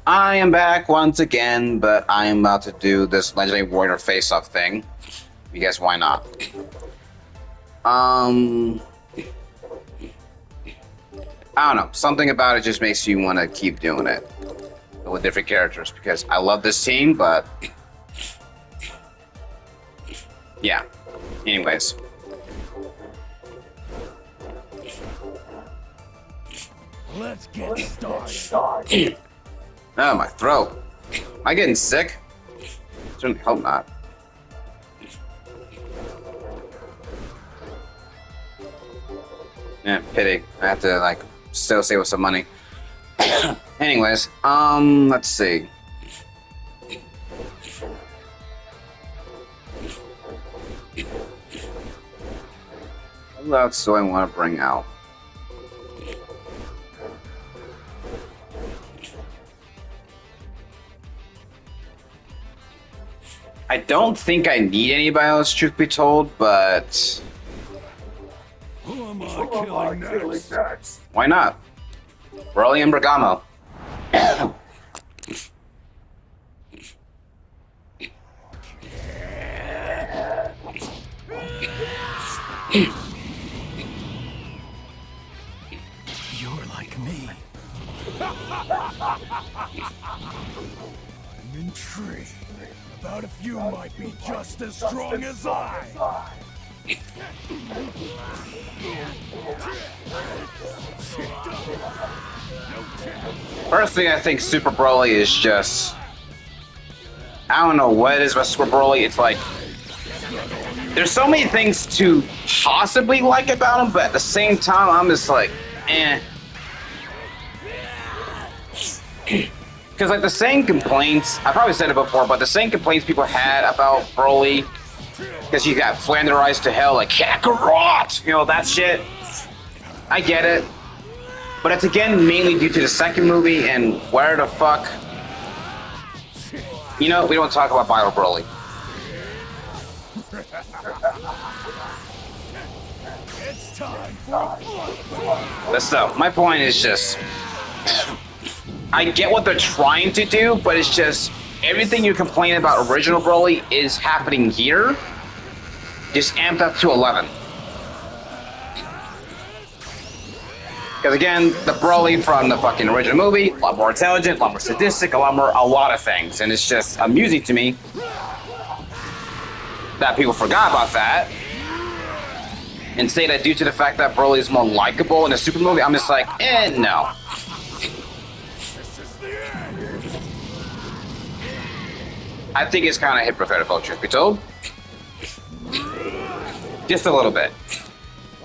I am back once again, but I am about to do this Legendary Warrior face-off thing. Because why not? I don't know. Something about it just makes you want to keep doing it with different characters because I love this team, but yeah. Anyways. Let's get started. Oh, my throat. Am I getting sick? Certainly hope not. Yeah, pity. I have to, like, still save with some money. Anyways, let's see. What else do I want to bring out? I don't think I need anybody else, truth be told, but Who am I killing next? why not? Broly and Bergamo. You're like me. I'm intrigued about if you might be just as strong as I. First thing I think Super Broly is just... I don't know what it is about Super Broly. It's like... There's so many things to possibly like about him, but at the same time, I'm just like, eh. Because, like, the same complaints... I probably said it before, but the same complaints people had about Broly... Because you got flanderized to hell, like, Kakarot! You know, that shit. I get it. But it's, again, mainly due to the second movie, and where the fuck... You know, we don't talk about Bio Broly. It's time for But still, my point is just... I get what they're trying to do, but it's just... Everything you complain about original Broly is happening here. Just amped up to 11. Because again, the Broly from the fucking original movie, a lot more intelligent, a lot more sadistic, a lot of things. And it's just amusing to me that people forgot about that. And say that due to the fact that Broly is more likable in the Super movie, I'm just like, no. I think it's kind of hypocritical, truth be told. Just a little bit.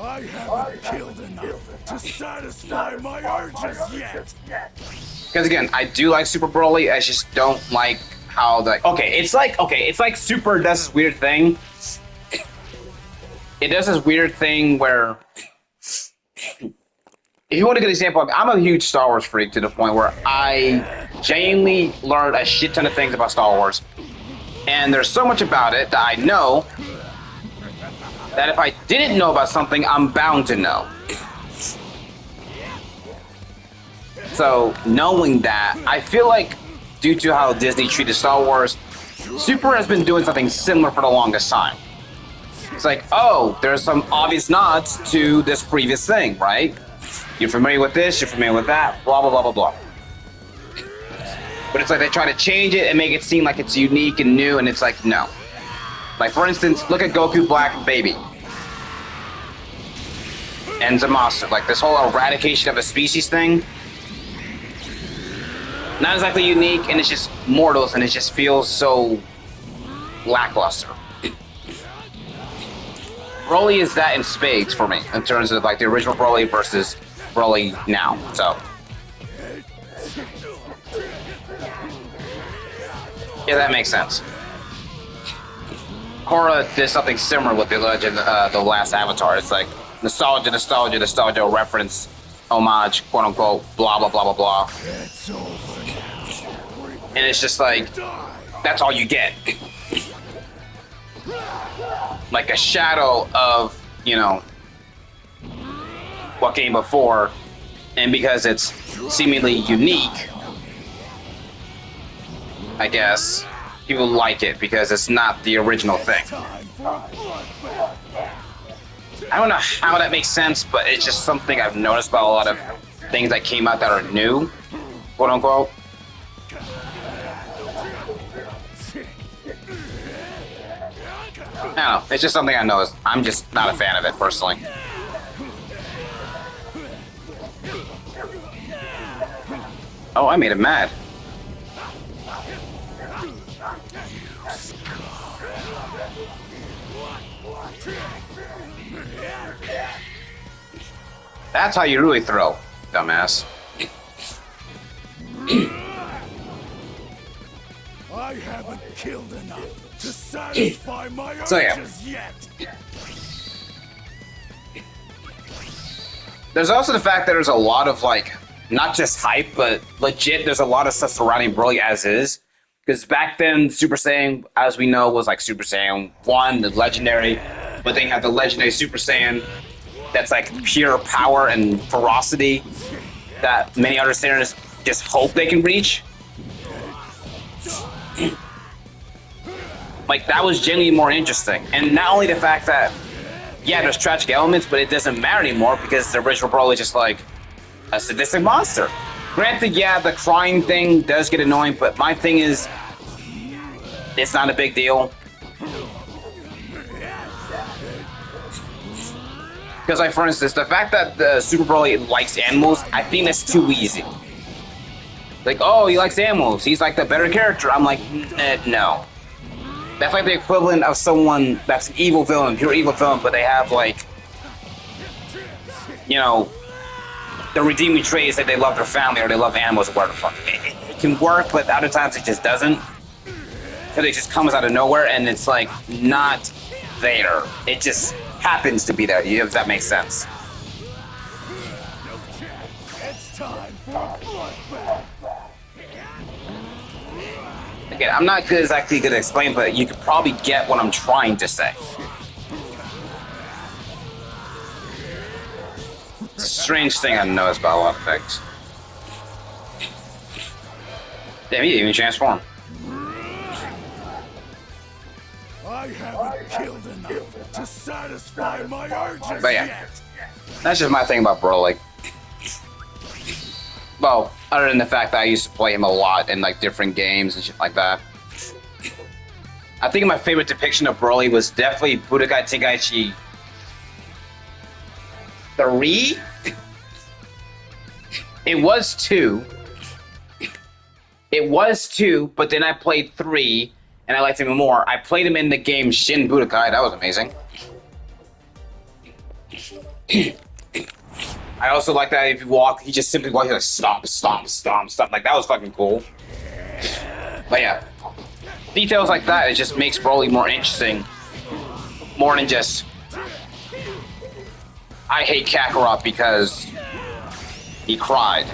I haven't killed enough to satisfy my urges yet. Because again, I do like Super Broly, I just don't like how the... it's like Super does this weird thing. It does this weird thing where... If you want a good example, I'm a huge Star Wars freak to the point where I genuinely learned a shit ton of things about Star Wars. And there's so much about it that I know that if I didn't know about something, I'm bound to know. So, knowing that, I feel like due to how Disney treated Star Wars, Super has been doing something similar for the longest time. It's like, oh, there's some obvious nods to this previous thing, right? You're familiar with this, you're familiar with that, blah, blah, blah, blah, blah. But it's like they try to change it and make it seem like it's unique and new, and it's like, no. Like, for instance, look at Goku Black Baby. And Zamasu. Like, this whole eradication of a species thing. Not exactly unique, and it's just mortals, and it just feels so lackluster. Broly is that in spades for me, in terms of, like, the original Broly versus Broly now, so... Yeah, that makes sense. Korra did something similar with the Legend, the last Avatar. It's like nostalgia, reference, homage, quote unquote, blah blah blah blah blah. And it's just like, that's all you get. Like a shadow of, you know, what came before, and because it's seemingly unique, I guess people like it because it's not the original thing. Time for a bloodbath. I don't know how that makes sense, but it's just something I've noticed about a lot of things that came out that are new, quote unquote. I don't know. It's just something I noticed. I'm just not a fan of it personally. Oh, I made him mad. That's how you really throw, dumbass. I haven't killed enough to satisfy my urges So, yeah. yet. There's also the fact that there's a lot of, like, not just hype, but legit, there's a lot of stuff surrounding Broly as is. Because back then, Super Saiyan, as we know, was like Super Saiyan 1, the legendary. But then you have the legendary Super Saiyan that's like pure power and ferocity that many other Saiyans just hope they can reach. Like, that was genuinely more interesting. And not only the fact that, yeah, there's tragic elements, but it doesn't matter anymore because the original Broly is just like a sadistic monster. Granted, yeah, the crying thing does get annoying, but my thing is, it's not a big deal. Because, like, for instance, the fact that the Super Broly likes animals, I think that's too easy. Like, oh, he likes animals, he's like the better character. I'm like, no. That's like the equivalent of someone that's an evil villain, pure evil villain, but they have, like, you know, the redeeming trait is that they love their family or they love animals or whatever the fuck. It can work, but other times it just doesn't. Because it just comes out of nowhere and it's, like, not there. It just happens to be there, if that makes sense. It's time for a bloodbath. Again, I'm not exactly good to explain, but you could probably get what I'm trying to say. It's a strange thing I noticed about a lot of things. Damn, he didn't even transform. I haven't killed enough to satisfy my urges But yeah. yet. That's just my thing about Broly. Well, other than the fact that I used to play him a lot in like different games and shit like that. I think my favorite depiction of Broly was definitely Budokai Tenkaichi 3? It was 2. It was 2, but then I played 3, and I liked him more. I played him in the game Shin Budokai. That was amazing. I also like that if you walk, he just simply walks like stomp, stomp, stomp, stomp. Like, that was fucking cool. But yeah, details like that, it just makes Broly more interesting. More than just, I hate Kakarot because he cried.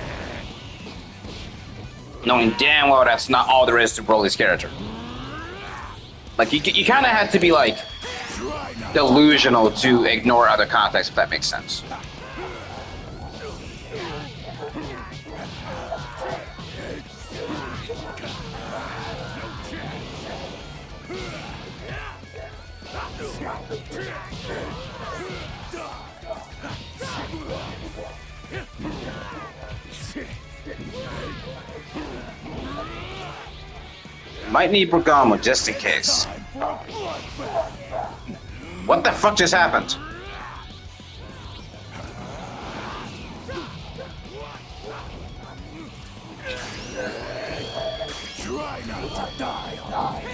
Knowing damn well that's not all there is to Broly's character. Like, you kind of have to be, like, delusional to ignore other context, if that makes sense. Might need Bergamo just in case. What the fuck just happened? Try not to die on me.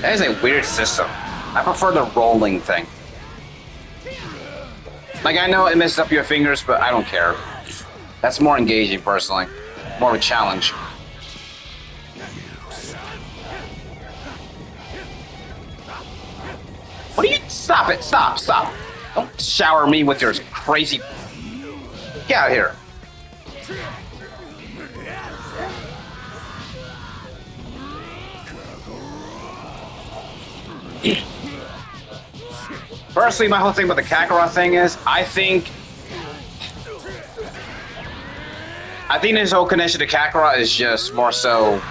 That is a weird system. I prefer the rolling thing. Like, I know it messes up your fingers, but I don't care. That's more engaging, personally. More of a challenge. What are you? Stop it! Stop! Stop! Don't shower me with your crazy... Get out of here. Personally, my whole thing about the Kakarot thing is, I think I think his whole connection to Kakarot is just more so.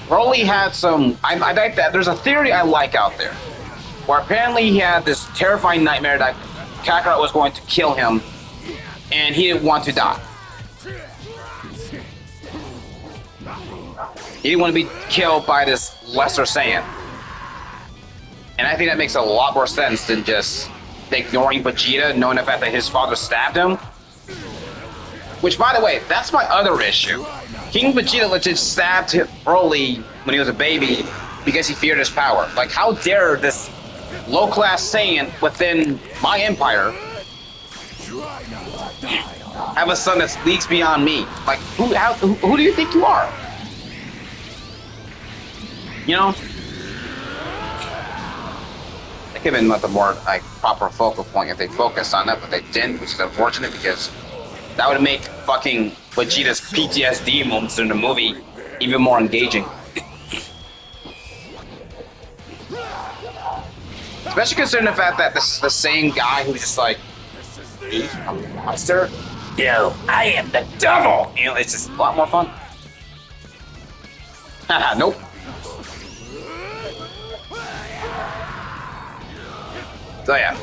Broly had some. I like that. There's a theory I like out there, where apparently he had this terrifying nightmare that Kakarot was going to kill him, and he didn't want to die. He didn't want to be killed by this lesser Saiyan. And I think that makes a lot more sense than just ignoring Vegeta, knowing the fact that his father stabbed him. Which, by the way, that's my other issue. King Vegeta legit stabbed Broly when he was a baby because he feared his power. Like, how dare this low-class Saiyan within my empire have a son that's leagues beyond me? Like, who do you think you are? You know? It could have been like a more like proper focal point if they focused on that, but they didn't, which is unfortunate because that would make fucking Vegeta's PTSD moments in the movie even more engaging. Especially considering the fact that this is the same guy who's just like, he's a monster? No, I am the devil! You know, it's just a lot more fun. Haha, nope. So yeah.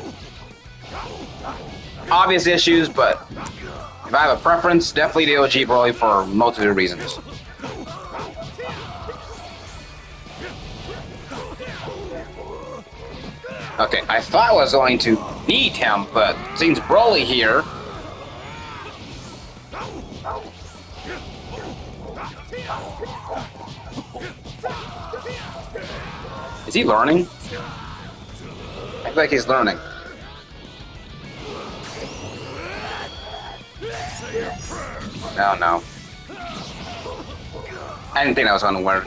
Obvious issues, but if I have a preference, definitely the OG Broly for multiple reasons. Okay, I thought I was going to need him, but seems Broly here. Is he learning? I feel like he's learning. Oh no. I didn't think that was going to work.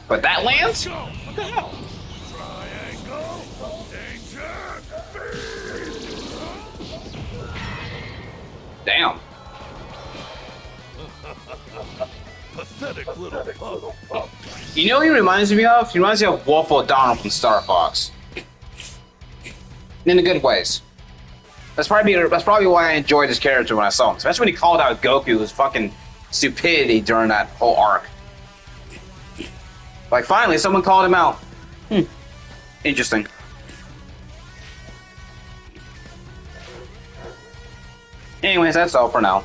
But that lands? What the hell? Damn. Pathetic little pup. You know what he reminds me of? He reminds me of Wolf O'Donnell from Star Fox. In the good ways. That's probably why I enjoyed his character when I saw him. Especially when he called out Goku's fucking stupidity during that whole arc. Like, finally, someone called him out. Interesting. Anyways, that's all for now.